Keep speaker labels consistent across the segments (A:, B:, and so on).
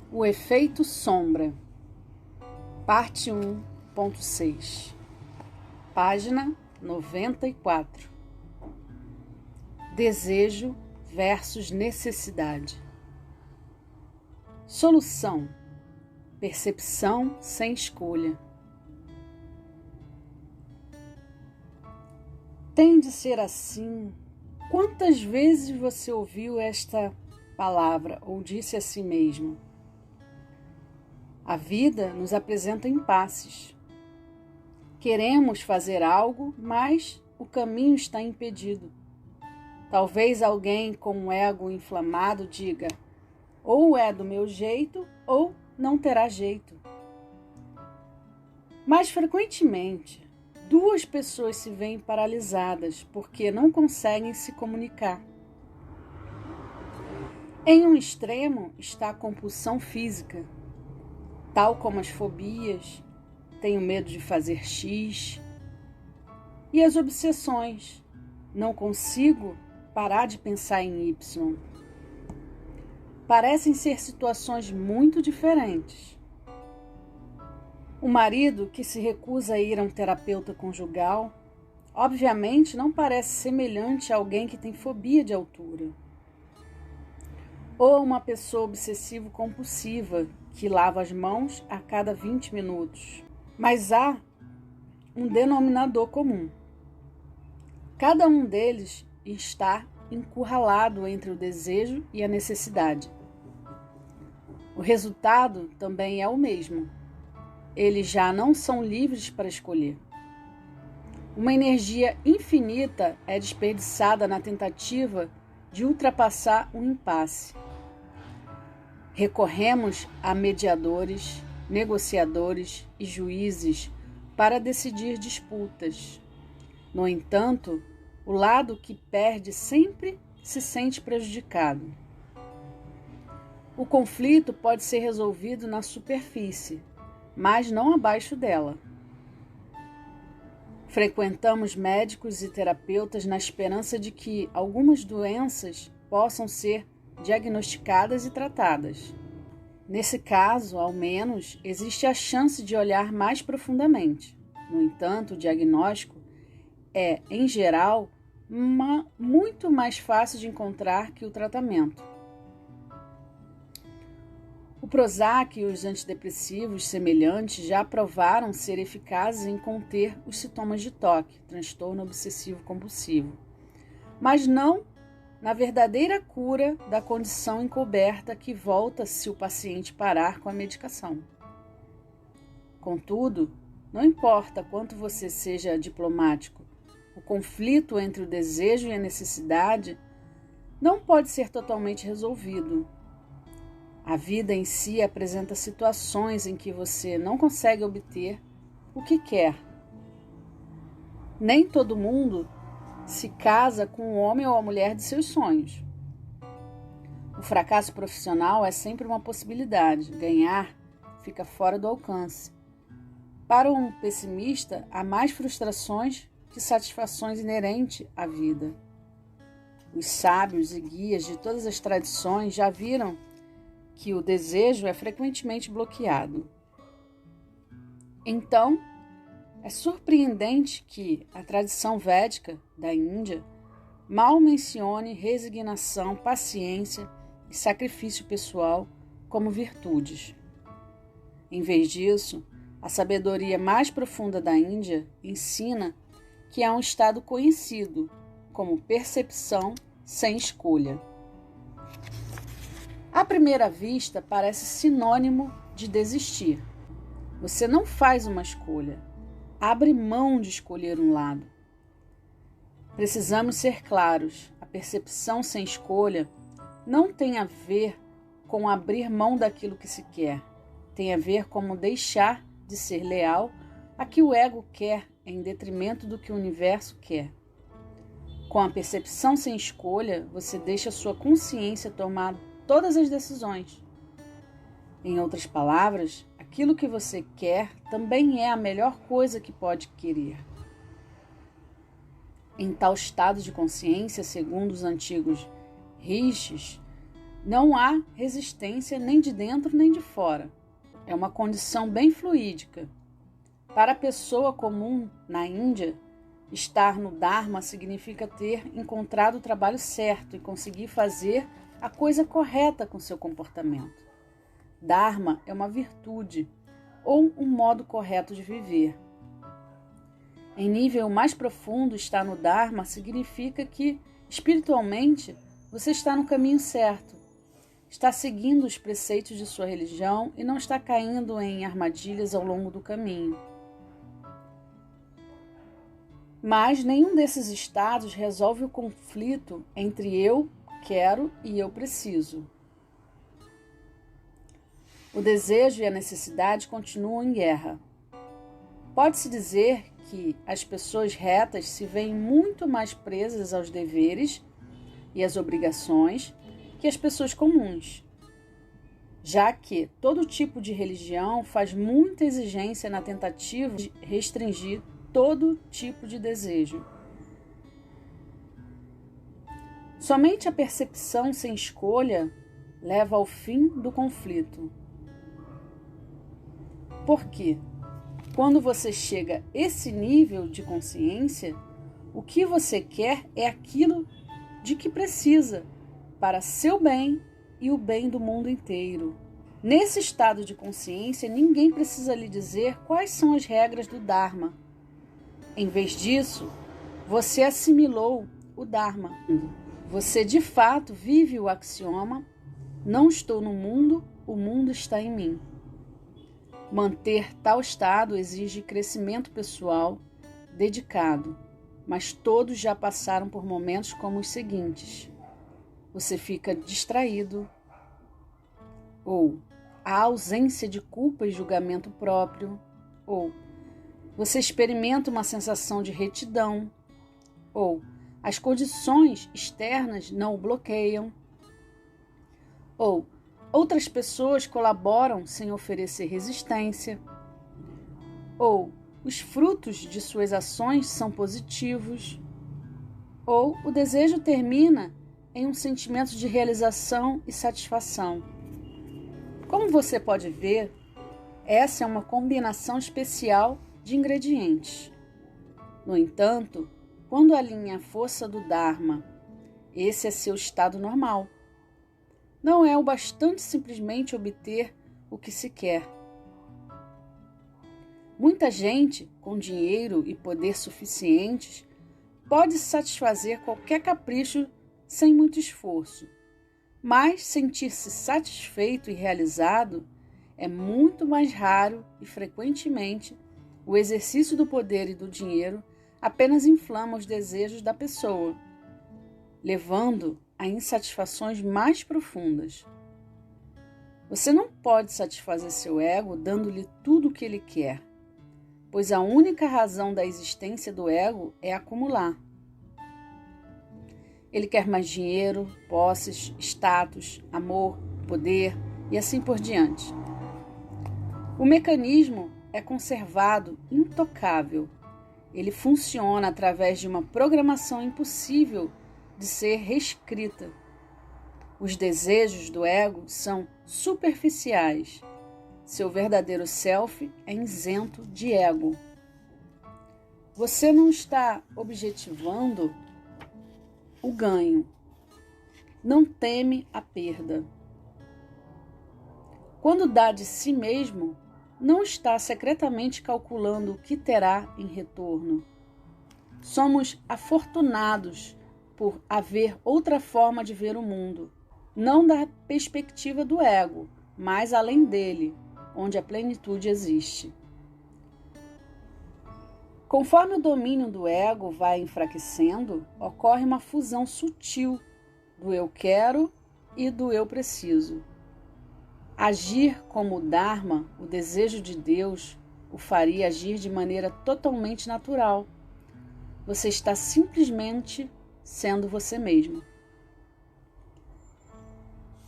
A: O efeito sombra, parte 1.6, página 94. Desejo versus necessidade. Solução: percepção sem escolha. Tem de ser assim. Quantas vezes você ouviu esta palavra ou disse a si mesmo? A vida nos apresenta impasses. Queremos fazer algo, mas o caminho está impedido. Talvez alguém com um ego inflamado diga: ou é do meu jeito, ou não terá jeito. Mas frequentemente, duas pessoas se veem paralisadas porque não conseguem se comunicar. Em um extremo está a compulsão física, tal como as fobias, tenho medo de fazer X, e as obsessões, não consigo parar de pensar em Y. Parecem ser situações muito diferentes. O marido que se recusa a ir a um terapeuta conjugal, obviamente não parece semelhante a alguém que tem fobia de altura. Ou uma pessoa obsessivo-compulsiva que lava as mãos a cada 20 minutos. Mas há um denominador comum. Cada um deles está encurralado entre o desejo e a necessidade. O resultado também é o mesmo. Eles já não são livres para escolher. Uma energia infinita é desperdiçada na tentativa de ultrapassar um impasse. Recorremos a mediadores, negociadores e juízes para decidir disputas. No entanto, o lado que perde sempre se sente prejudicado. O conflito pode ser resolvido na superfície, mas não abaixo dela. Frequentamos médicos e terapeutas na esperança de que algumas doenças possam ser diagnosticadas e tratadas. Nesse caso, ao menos, existe a chance de olhar mais profundamente. No entanto, o diagnóstico é, em geral, muito mais fácil de encontrar que o tratamento. O Prozac e os antidepressivos semelhantes já provaram ser eficazes em conter os sintomas de TOC, transtorno obsessivo-compulsivo, mas não na verdadeira cura da condição encoberta que volta se o paciente parar com a medicação. Contudo, não importa quanto você seja diplomático, o conflito entre o desejo e a necessidade não pode ser totalmente resolvido. A vida em si apresenta situações em que você não consegue obter o que quer. Nem todo mundo se casa com o homem ou a mulher de seus sonhos. O fracasso profissional é sempre uma possibilidade. Ganhar fica fora do alcance. Para um pessimista, há mais frustrações que satisfações inerentes à vida. Os sábios e guias de todas as tradições já viram que o desejo é frequentemente bloqueado. Então, é surpreendente que a tradição védica da Índia mal mencione resignação, paciência e sacrifício pessoal como virtudes. Em vez disso, a sabedoria mais profunda da Índia ensina que há um estado conhecido como percepção sem escolha. À primeira vista, parece sinônimo de desistir. Você não faz uma escolha, abre mão de escolher um lado. Precisamos ser claros, a percepção sem escolha não tem a ver com abrir mão daquilo que se quer, tem a ver com deixar de ser leal a que o ego quer em detrimento do que o universo quer. Com a percepção sem escolha, você deixa sua consciência tomar todas as decisões. Em outras palavras, aquilo que você quer também é a melhor coisa que pode querer. Em tal estado de consciência, segundo os antigos rishis, Não há resistência nem de dentro nem de fora. É uma condição bem fluídica. Para a pessoa comum na Índia, estar no Dharma significa ter encontrado o trabalho certo e conseguir fazer a coisa correta com seu comportamento. Dharma é uma virtude ou um modo correto de viver. Em nível mais profundo, estar no Dharma significa que, espiritualmente, você está no caminho certo, está seguindo os preceitos de sua religião e não está caindo em armadilhas ao longo do caminho. Mas nenhum desses estados resolve o conflito entre eu quero e eu preciso. O desejo e a necessidade continuam em guerra. Pode-se dizer que as pessoas retas se veem muito mais presas aos deveres e às obrigações que as pessoas comuns, já que todo tipo de religião faz muita exigência na tentativa de restringir todo tipo de desejo. Somente a percepção sem escolha leva ao fim do conflito. Por quê? Quando você chega a esse nível de consciência, o que você quer é aquilo de que precisa para seu bem e o bem do mundo inteiro. Nesse estado de consciência, ninguém precisa lhe dizer quais são as regras do Dharma. Em vez disso, você assimilou o Dharma. Você de fato vive o axioma: não estou no mundo, o mundo está em mim. Manter tal estado exige crescimento pessoal dedicado, mas todos já passaram por momentos como os seguintes. Você fica distraído, ou a ausência de culpa e julgamento próprio, ou você experimenta uma sensação de retidão, ou as condições externas não o bloqueiam, ou outras pessoas colaboram sem oferecer resistência, ou os frutos de suas ações são positivos, ou o desejo termina em um sentimento de realização e satisfação. Como você pode ver, essa é uma combinação especial de ingredientes. No entanto, quando alinha a força do Dharma, esse é seu estado normal. Não é o bastante simplesmente obter o que se quer. Muita gente, com dinheiro e poder suficientes, pode satisfazer qualquer capricho sem muito esforço, mas sentir-se satisfeito e realizado é muito mais raro e, frequentemente, o exercício do poder e do dinheiro apenas inflama os desejos da pessoa, levando a insatisfações mais profundas. Você não pode satisfazer seu ego dando-lhe tudo o que ele quer, pois a única razão da existência do ego é acumular. Ele quer mais dinheiro, posses, status, amor, poder e assim por diante. O mecanismo é conservado intocável. Ele funciona através de uma programação impossível de ser reescrita. Os desejos do ego são superficiais. Seu verdadeiro self é isento de ego. Você não está objetivando o ganho. Não teme a perda. Quando dá de si mesmo, não está secretamente calculando o que terá em retorno. Somos afortunados por haver outra forma de ver o mundo, não da perspectiva do ego, mas além dele, onde a plenitude existe. Conforme o domínio do ego vai enfraquecendo, ocorre uma fusão sutil do eu quero e do eu preciso. Agir como o Dharma, o desejo de Deus, o faria agir de maneira totalmente natural. Você está simplesmente sendo você mesmo.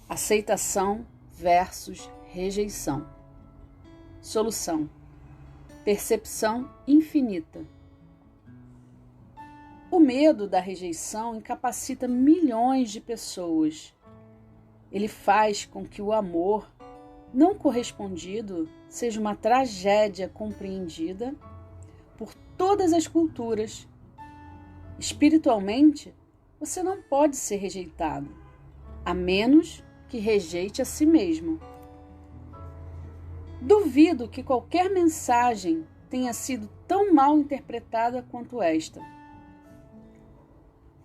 A: Aceitação versus rejeição. Solução: percepção infinita. O medo da rejeição incapacita milhões de pessoas. Ele faz com que o amor não correspondido seja uma tragédia compreendida por todas as culturas. Espiritualmente, você não pode ser rejeitado, a menos que rejeite a si mesmo. Duvido que qualquer mensagem tenha sido tão mal interpretada quanto esta.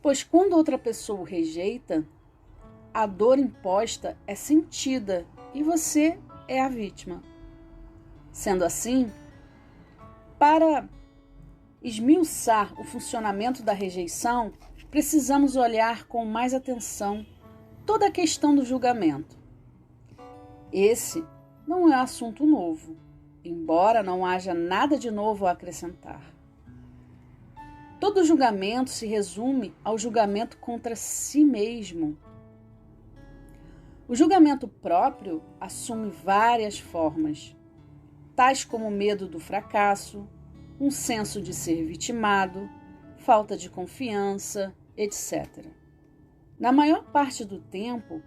A: Pois quando outra pessoa o rejeita, a dor imposta é sentida e você é a vítima. Sendo assim, para esmiuçar o funcionamento da rejeição, precisamos olhar com mais atenção toda a questão do julgamento. Esse não é assunto novo, embora não haja nada de novo a acrescentar. Todo julgamento se resume ao julgamento contra si mesmo. O julgamento próprio assume várias formas, tais como medo do fracasso, um senso de ser vitimado, falta de confiança, etc. Na maior parte do tempo,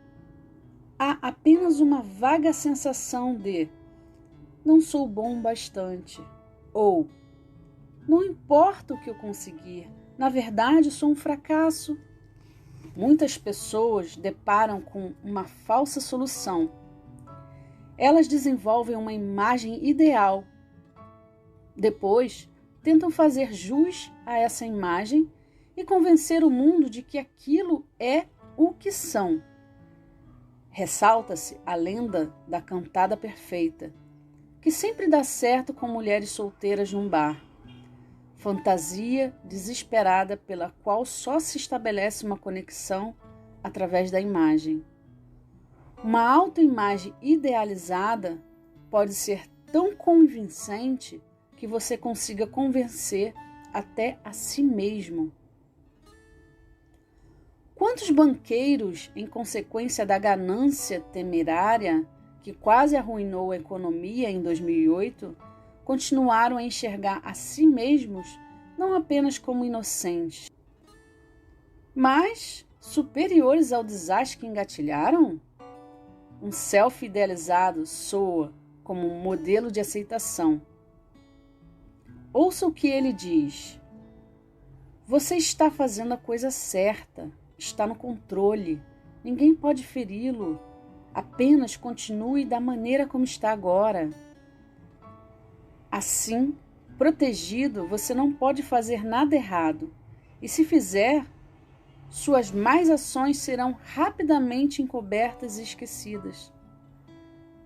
A: há apenas uma vaga sensação de não sou bom bastante ou não importa o que eu conseguir, na verdade sou um fracasso. Muitas pessoas deparam com uma falsa solução. Elas desenvolvem uma imagem ideal. Depois, tentam fazer jus a essa imagem e convencer o mundo de que aquilo é o que são. Ressalta-se a lenda da cantada perfeita, que sempre dá certo com mulheres solteiras num bar. Fantasia desesperada pela qual só se estabelece uma conexão através da imagem. Uma autoimagem idealizada pode ser tão convincente que você consiga convencer até a si mesmo. Quantos banqueiros, em consequência da ganância temerária que quase arruinou a economia em 2008, continuaram a enxergar a si mesmos não apenas como inocentes, mas superiores ao desastre que engatilharam? Um selfie idealizado soa como um modelo de aceitação. Ouça o que ele diz. Você está fazendo a coisa certa, está no controle, ninguém pode feri-lo, apenas continue da maneira como está agora. Assim, protegido, você não pode fazer nada errado, e se fizer, suas más ações serão rapidamente encobertas e esquecidas.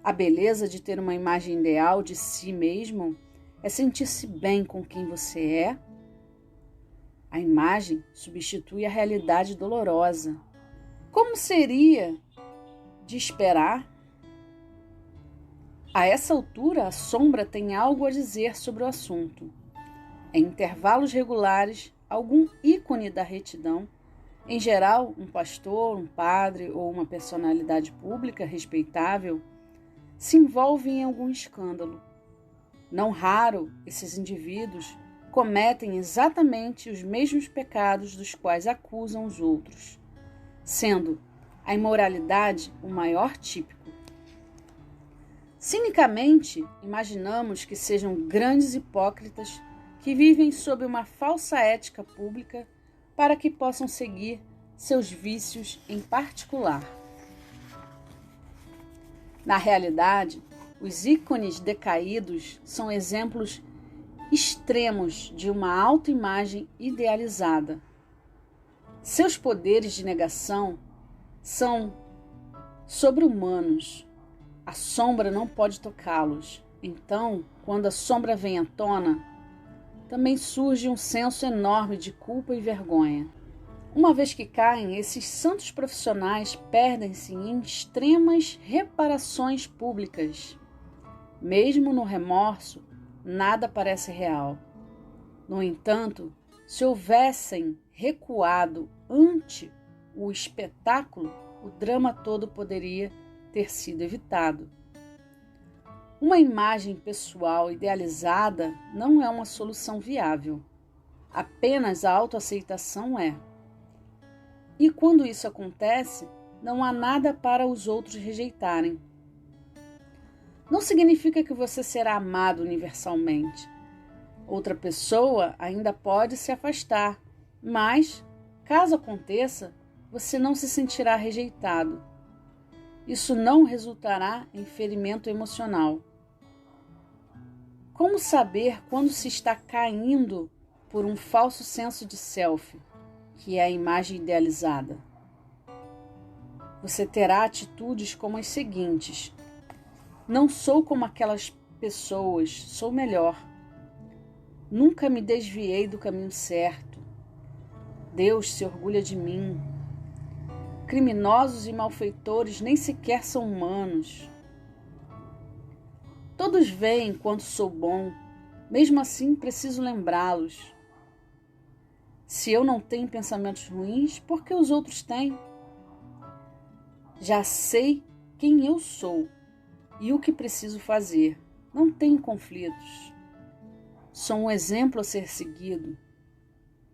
A: A beleza de ter uma imagem ideal de si mesmo é sentir-se bem com quem você é. A imagem substitui a realidade dolorosa. Como seria de esperar? A essa altura, a sombra tem algo a dizer sobre o assunto. Em intervalos regulares, algum ícone da retidão, em geral um pastor, um padre ou uma personalidade pública respeitável, se envolve em algum escândalo. Não raro, esses indivíduos cometem exatamente os mesmos pecados dos quais acusam os outros, sendo a imoralidade o maior típico. Cinicamente, imaginamos que sejam grandes hipócritas que vivem sob uma falsa ética pública para que possam seguir seus vícios em particular. Na realidade, os ícones decaídos são exemplos extremos de uma autoimagem idealizada. Seus poderes de negação são sobre-humanos. A sombra não pode tocá-los. Então, quando a sombra vem à tona, também surge um senso enorme de culpa e vergonha. Uma vez que caem, esses santos profissionais perdem-se em extremas reparações públicas. Mesmo no remorso, nada parece real. No entanto, se houvessem recuado ante o espetáculo, o drama todo poderia ter sido evitado. Uma imagem pessoal idealizada não é uma solução viável. Apenas a autoaceitação é. E quando isso acontece, não há nada para os outros rejeitarem. Não significa que você será amado universalmente. Outra pessoa ainda pode se afastar, mas, caso aconteça, você não se sentirá rejeitado. Isso não resultará em ferimento emocional. Como saber quando se está caindo por um falso senso de self, que é a imagem idealizada? Você terá atitudes como as seguintes: não sou como aquelas pessoas, sou melhor. Nunca me desviei do caminho certo. Deus se orgulha de mim. Criminosos e malfeitores nem sequer são humanos. Todos veem quanto sou bom, mesmo assim preciso lembrá-los. Se eu não tenho pensamentos ruins, por que os outros têm? Já sei quem eu sou e o que preciso fazer. Não tenho conflitos. Sou um exemplo a ser seguido.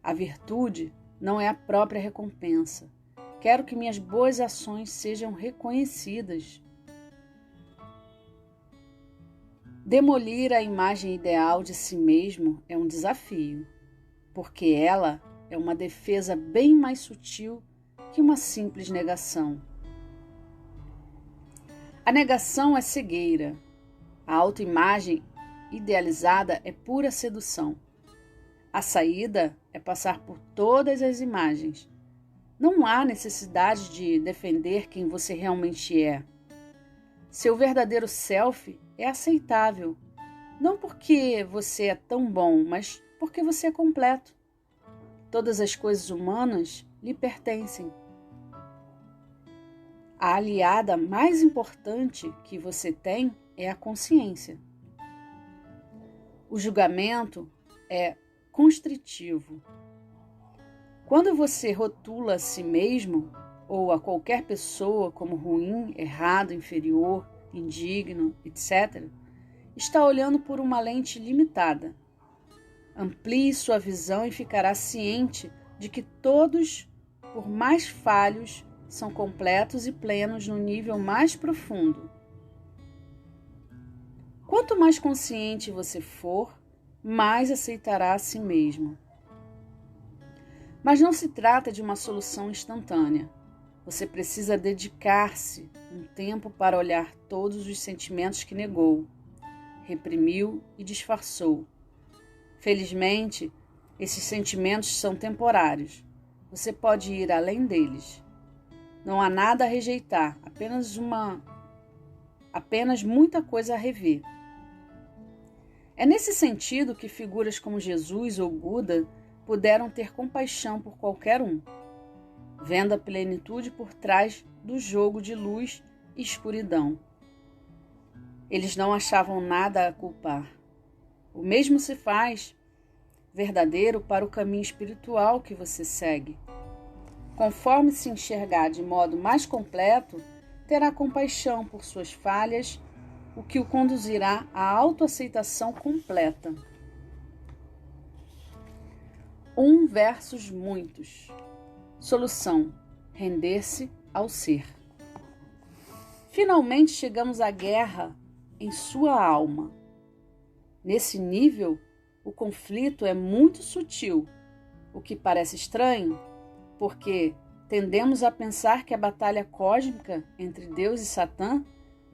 A: A virtude não é a própria recompensa. Quero que minhas boas ações sejam reconhecidas. Demolir a imagem ideal de si mesmo é um desafio, porque ela é uma defesa bem mais sutil que uma simples negação. A negação é cegueira. A autoimagem idealizada é pura sedução. A saída é passar por todas as imagens. Não há necessidade de defender quem você realmente é. Seu verdadeiro self é aceitável, não porque você é tão bom, mas porque você é completo. Todas as coisas humanas lhe pertencem. A aliada mais importante que você tem é a consciência. O julgamento é constritivo. Quando você rotula a si mesmo ou a qualquer pessoa como ruim, errado, inferior, indigno, etc., está olhando por uma lente limitada. Amplie sua visão e ficará ciente de que todos, por mais falhos, são completos e plenos no nível mais profundo. Quanto mais consciente você for, mais aceitará a si mesmo. Mas não se trata de uma solução instantânea. Você precisa dedicar-se um tempo para olhar todos os sentimentos que negou, reprimiu e disfarçou. Felizmente, esses sentimentos são temporários. Você pode ir além deles. Não há nada a rejeitar, apenas muita coisa a rever. É nesse sentido que figuras como Jesus ou Buda puderam ter compaixão por qualquer um, vendo a plenitude por trás do jogo de luz e escuridão. Eles não achavam nada a culpar. O mesmo se faz verdadeiro para o caminho espiritual que você segue. Conforme se enxergar de modo mais completo, terá compaixão por suas falhas, o que o conduzirá à autoaceitação completa. Um versus muitos. Solução: render-se ao ser. Finalmente chegamos à guerra em sua alma. Nesse nível, o conflito é muito sutil, o que parece estranho, porque tendemos a pensar que a batalha cósmica entre Deus e Satã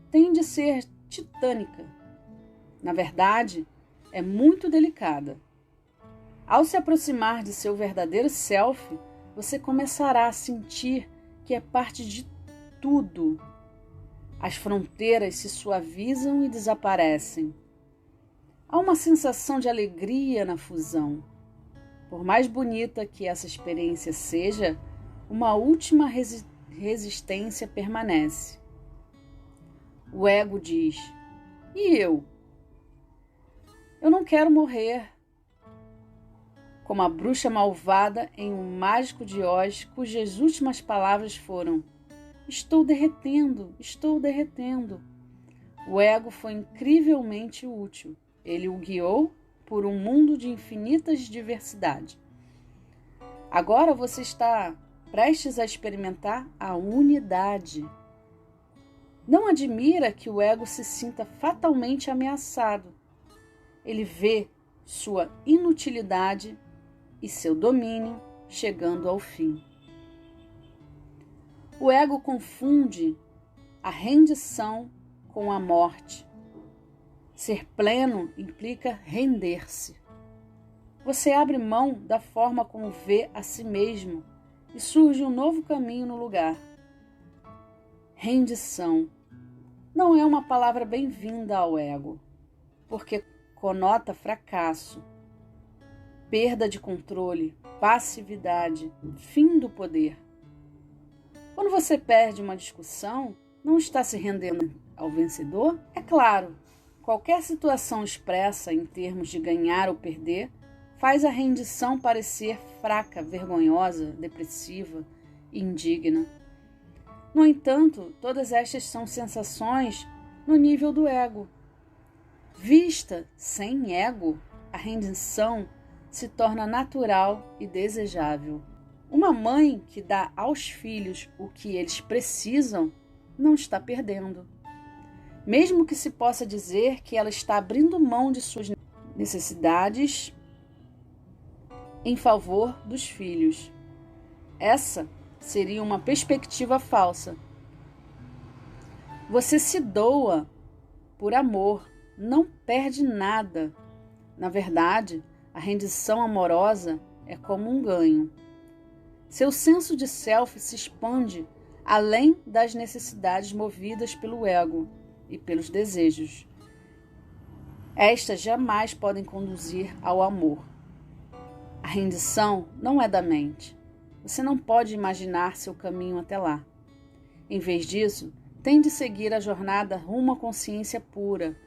A: tem de ser titânica. Na verdade, é muito delicada. Ao se aproximar de seu verdadeiro self, você começará a sentir que é parte de tudo. As fronteiras se suavizam e desaparecem. Há uma sensação de alegria na fusão. Por mais bonita que essa experiência seja, uma última resistência permanece. O ego diz: e eu? Eu não quero morrer. Como a bruxa malvada em Um Mágico de Oz, cujas últimas palavras foram: estou derretendo, estou derretendo. O ego foi incrivelmente útil. Ele o guiou por um mundo de infinitas diversidade. Agora você está prestes a experimentar a unidade. Não admira que o ego se sinta fatalmente ameaçado. Ele vê sua inutilidade e seu domínio chegando ao fim. O ego confunde a rendição com a morte. Ser pleno implica render-se. Você abre mão da forma como vê a si mesmo e surge um novo caminho no lugar. Rendição não é uma palavra bem-vinda ao ego, porque conota fracasso, perda de controle, passividade, fim do poder. Quando você perde uma discussão, não está se rendendo ao vencedor? É claro, qualquer situação expressa em termos de ganhar ou perder faz a rendição parecer fraca, vergonhosa, depressiva e indigna. No entanto, todas estas são sensações no nível do ego. Vista sem ego, a rendição se torna natural e desejável. Uma mãe que dá aos filhos o que eles precisam não está perdendo. Mesmo que se possa dizer que ela está abrindo mão de suas necessidades em favor dos filhos. Essa seria uma perspectiva falsa. Você se doa por amor, não perde nada. Na verdade, a rendição amorosa é como um ganho. Seu senso de self se expande além das necessidades movidas pelo ego e pelos desejos. Estas jamais podem conduzir ao amor. A rendição não é da mente. Você não pode imaginar seu caminho até lá. Em vez disso, tem de seguir a jornada rumo à consciência pura,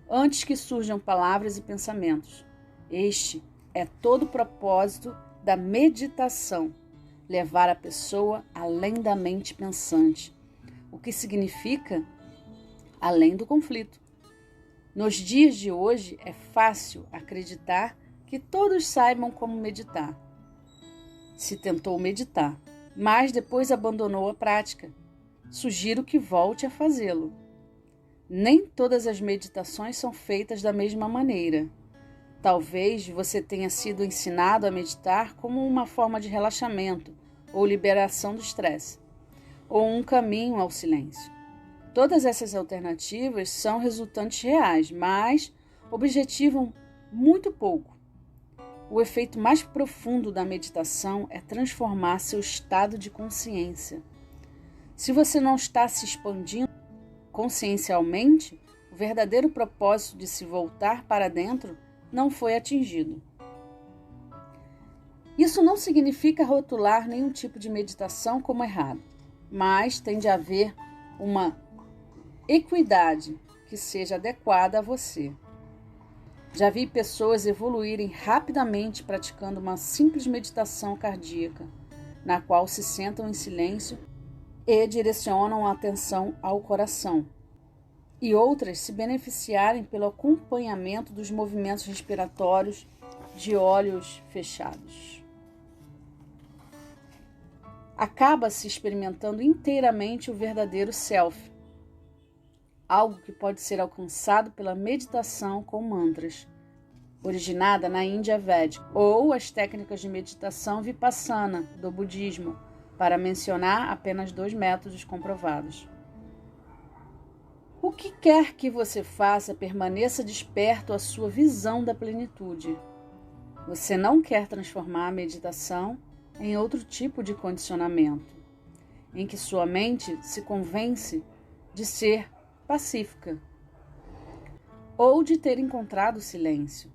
A: antes que surjam palavras e pensamentos. Este é todo o propósito da meditação, levar a pessoa além da mente pensante, o que significa além do conflito. Nos dias de hoje é fácil acreditar que todos saibam como meditar. Se tentou meditar, mas depois abandonou a prática. Sugiro que volte a fazê-lo. Nem todas as meditações são feitas da mesma maneira. Talvez você tenha sido ensinado a meditar como uma forma de relaxamento ou liberação do estresse, ou um caminho ao silêncio. Todas essas alternativas são resultantes reais, mas objetivam muito pouco. O efeito mais profundo da meditação é transformar seu estado de consciência. Se você não está se expandindo consciencialmente, o verdadeiro propósito de se voltar para dentro não foi atingido. Isso não significa rotular nenhum tipo de meditação como errado, mas tem de haver uma equidade que seja adequada a você. Já vi pessoas evoluírem rapidamente praticando uma simples meditação cardíaca, na qual se sentam em silêncio e direcionam a atenção ao coração, e outras se beneficiarem pelo acompanhamento dos movimentos respiratórios de olhos fechados. Acaba-se experimentando inteiramente o verdadeiro self, algo que pode ser alcançado pela meditação com mantras, originada na Índia Védica, ou as técnicas de meditação Vipassana do budismo, para mencionar apenas 2 métodos comprovados. O que quer que você faça, permaneça desperto à sua visão da plenitude. Você não quer transformar a meditação em outro tipo de condicionamento, em que sua mente se convence de ser pacífica ou de ter encontrado o silêncio,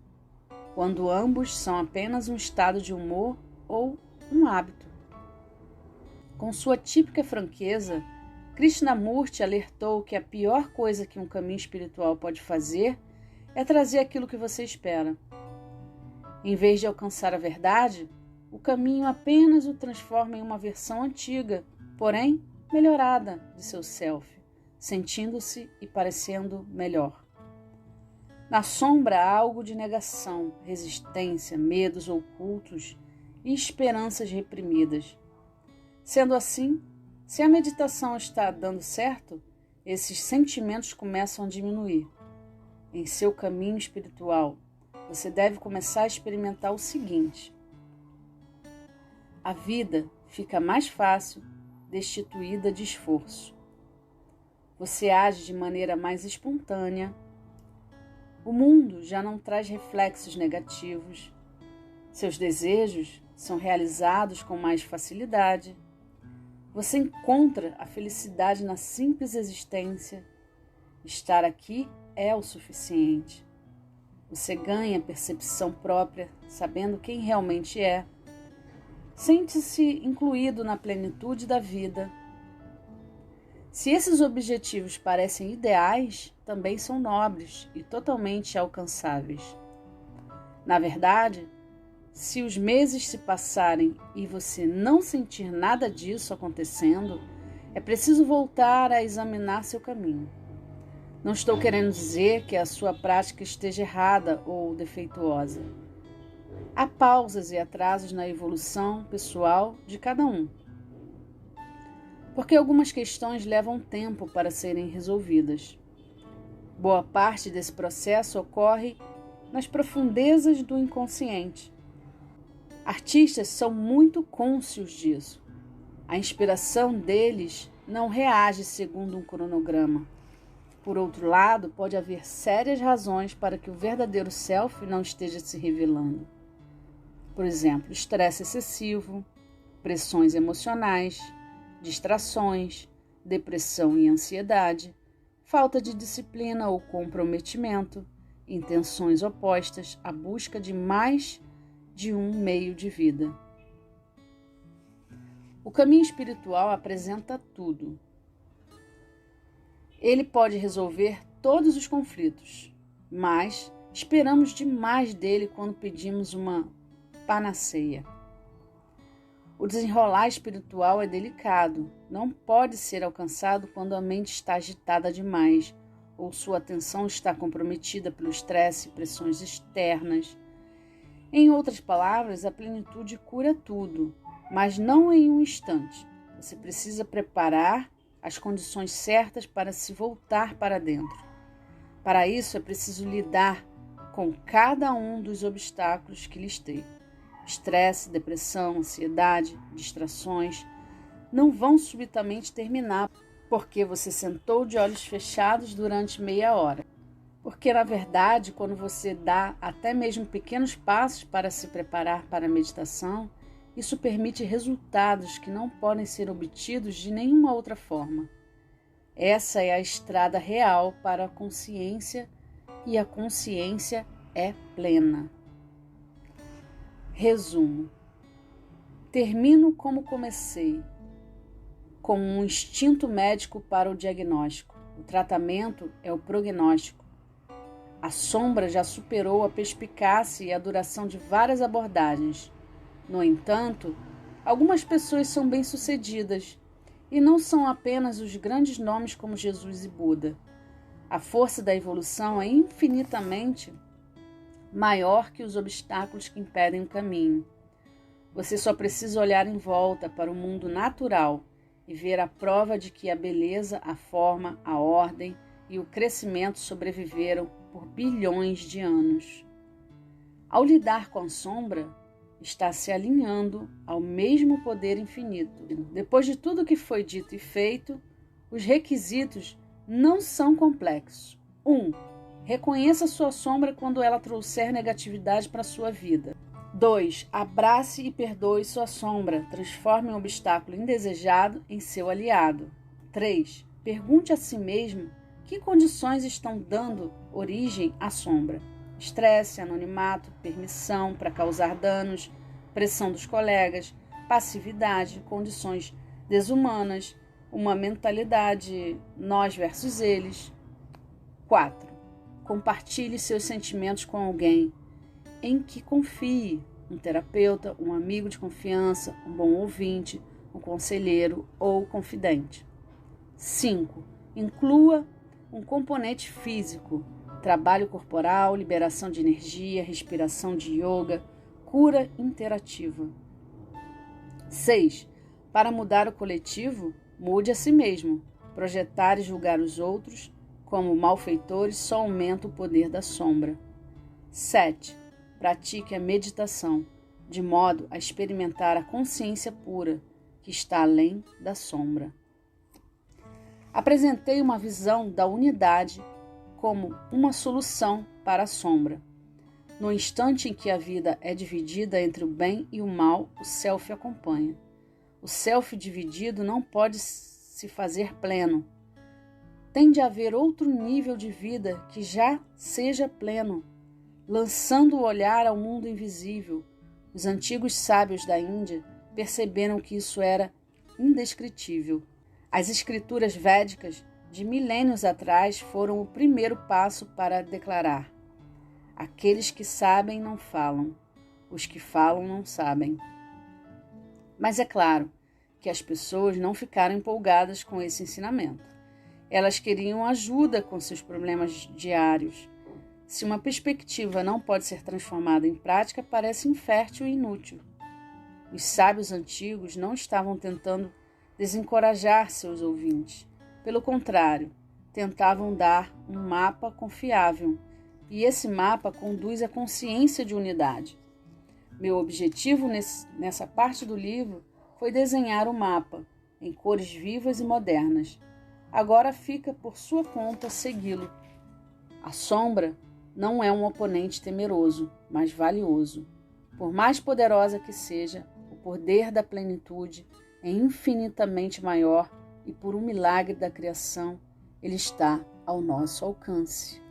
A: quando ambos são apenas um estado de humor ou um hábito. Com sua típica franqueza, Krishnamurti alertou que a pior coisa que um caminho espiritual pode fazer é trazer aquilo que você espera. Em vez de alcançar a verdade, o caminho apenas o transforma em uma versão antiga, porém melhorada de seu self, sentindo-se e parecendo melhor. Na sombra há algo de negação, resistência, medos ocultos e esperanças reprimidas. Sendo assim, se a meditação está dando certo, esses sentimentos começam a diminuir. Em seu caminho espiritual, você deve começar a experimentar o seguinte: a vida fica mais fácil, destituída de esforço. Você age de maneira mais espontânea. O mundo já não traz reflexos negativos. Seus desejos são realizados com mais facilidade. Você encontra a felicidade na simples existência. Estar aqui é o suficiente. Você ganha percepção própria, sabendo quem realmente é. Sente-se incluído na plenitude da vida. Se esses objetivos parecem ideais, também são nobres e totalmente alcançáveis. Na verdade, se os meses se passarem e você não sentir nada disso acontecendo, é preciso voltar a examinar seu caminho. Não estou querendo dizer que a sua prática esteja errada ou defeituosa. Há pausas e atrasos na evolução pessoal de cada um, porque algumas questões levam tempo para serem resolvidas. Boa parte desse processo ocorre nas profundezas do inconsciente. Artistas são muito cônscios disso. A inspiração deles não reage segundo um cronograma. Por outro lado, pode haver sérias razões para que o verdadeiro self não esteja se revelando. Por exemplo, estresse excessivo, pressões emocionais, distrações, depressão e ansiedade, falta de disciplina ou comprometimento, intenções opostas à busca de mais de um meio de vida. O caminho espiritual apresenta tudo. Ele pode resolver todos os conflitos, mas esperamos demais dele quando pedimos uma panaceia. O desenrolar espiritual é delicado, não pode ser alcançado quando a mente está agitada demais ou sua atenção está comprometida pelo estresse e pressões externas. Em outras palavras, a plenitude cura tudo, mas não em um instante. Você precisa preparar as condições certas para se voltar para dentro. Para isso, é preciso lidar com cada um dos obstáculos que listei. Estresse, depressão, ansiedade, distrações não vão subitamente terminar porque você sentou de olhos fechados durante meia hora. Porque, na verdade, quando você dá até mesmo pequenos passos para se preparar para a meditação, isso permite resultados que não podem ser obtidos de nenhuma outra forma. Essa é a estrada real para a consciência e a consciência é plena. Resumo. Termino como comecei, como um instinto médico para o diagnóstico. O tratamento é o prognóstico. A sombra já superou a perspicácia e a duração de várias abordagens. No entanto, algumas pessoas são bem-sucedidas e não são apenas os grandes nomes como Jesus e Buda. A força da evolução é infinitamente maior que os obstáculos que impedem o caminho. Você só precisa olhar em volta para o mundo natural e ver a prova de que a beleza, a forma, a ordem e o crescimento sobreviveram por bilhões de anos. Ao lidar com a sombra, está se alinhando ao mesmo poder infinito. Depois de tudo que foi dito e feito, os requisitos não são complexos. 1. Reconheça sua sombra quando ela trouxer negatividade para a sua vida. 2. Abrace e perdoe sua sombra. Transforme um obstáculo indesejado em seu aliado. 3. Pergunte a si mesmo que condições estão dando origem à sombra. Estresse, anonimato, permissão para causar danos, pressão dos colegas, passividade, condições desumanas, uma mentalidade nós versus eles. 4. Compartilhe seus sentimentos com alguém em que confie, um terapeuta, um amigo de confiança, um bom ouvinte, um conselheiro ou confidente. 5. Inclua um componente físico, trabalho corporal, liberação de energia, respiração de yoga, cura interativa. 6. Para mudar o coletivo, mude a si mesmo. Projetar e julgar os outros como malfeitores só aumenta o poder da sombra. 7. Pratique a meditação, de modo a experimentar a consciência pura, que está além da sombra. Apresentei uma visão da unidade como uma solução para a sombra. No instante em que a vida é dividida entre o bem e o mal, o self acompanha. O self dividido não pode se fazer pleno. Tem de haver outro nível de vida que já seja pleno, lançando o olhar ao mundo invisível. Os antigos sábios da Índia perceberam que isso era indescritível. As escrituras védicas de milênios atrás foram o primeiro passo para declarar: aqueles que sabem não falam, os que falam não sabem. Mas é claro que as pessoas não ficaram empolgadas com esse ensinamento. Elas queriam ajuda com seus problemas diários. Se uma perspectiva não pode ser transformada em prática, parece infértil e inútil. Os sábios antigos não estavam tentando desencorajar seus ouvintes. Pelo contrário, tentavam dar um mapa confiável, e esse mapa conduz à consciência de unidade. Meu objetivo nessa parte do livro foi desenhar o mapa, em cores vivas e modernas. Agora fica por sua conta segui-lo. A sombra não é um oponente temeroso, mas valioso. Por mais poderosa que seja, o poder da plenitude é infinitamente maior e por um milagre da criação, ele está ao nosso alcance.